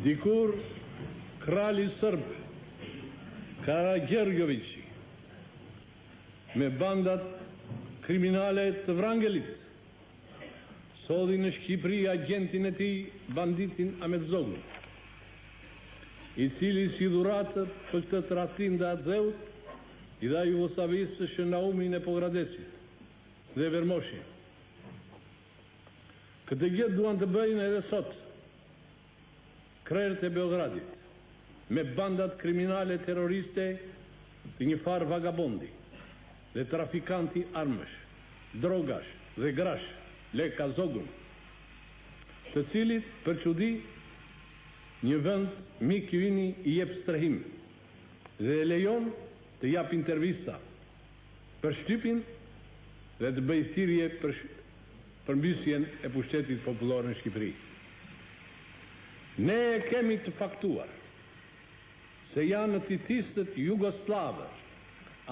Dikur krali sërb Karađergjovići me bandat kriminale të Vrangelit sodi në Shqipëri agentin e tij banditin Ahmet Zogun, i cili si dhuratë për këtë tradhtim të Adzeut i dha Jugosllavisë shëndaumin e Pogradesit dhe Vermoshi. Këtë gjë duan të bëjnë edhe sot krerët e Beogradit me bandat kriminale terroriste të një farë vagabondi dhe trafikanti armësh, drogash dhe grash, Leka Zogun, të cilit për çudi një vend mik i yni i jep strehim dhe e lejon të jap intervista për shtypin dhe të bëjë thirrje për përmbysjen e pushtetit popullor në Shqipëri. Ne e kemi të faktuar se janë nacistët jugosllavë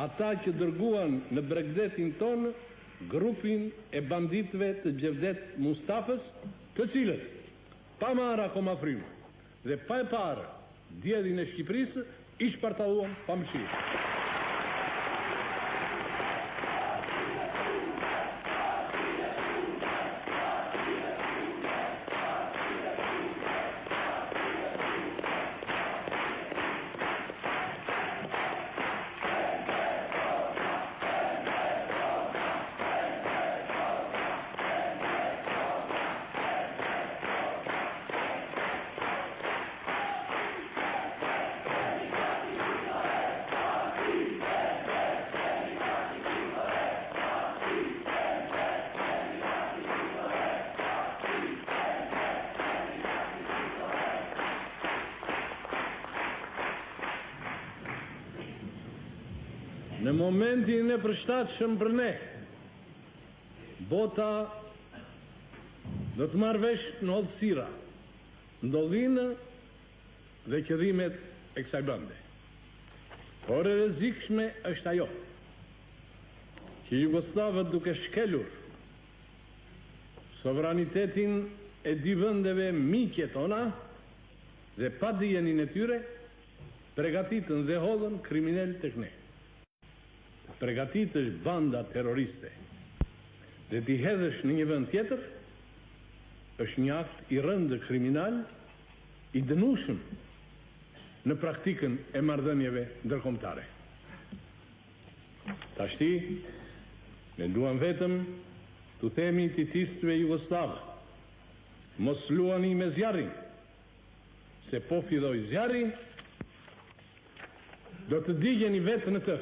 ata që dërguan në Bregdetin tonë grupin e banditëve të Gjevdet Mustafës, të cilët pa marrë akoma frymë dhe pa e parë djedhin e Shqipërisë i shpartalluan pa mëshirë. Në momentin e përshtatshëm për ne, bota do të marrë vesh në hollësira, ndollinë dhe qëdhimet e kësaj bënde. Por e rrezikshme është ajo që Jugoslavët duke shkelur sovranitetin e dy vendeve miqe tona dhe pa dijenin e tyre, pregatitën dhe hodhën kriminal tek ne. Pregatitësh banda terroriste dhe t'i hedhësh në një vend tjetër është një akt i rëndë kriminal i dënueshëm në praktikën e marrëdhënieve ndërkombëtare. Tashti ne duam vetëm t'u themi titistëve jugosllavë, mos luani me zjarrin, se po filloj zjarri do të digjeni vetë në të.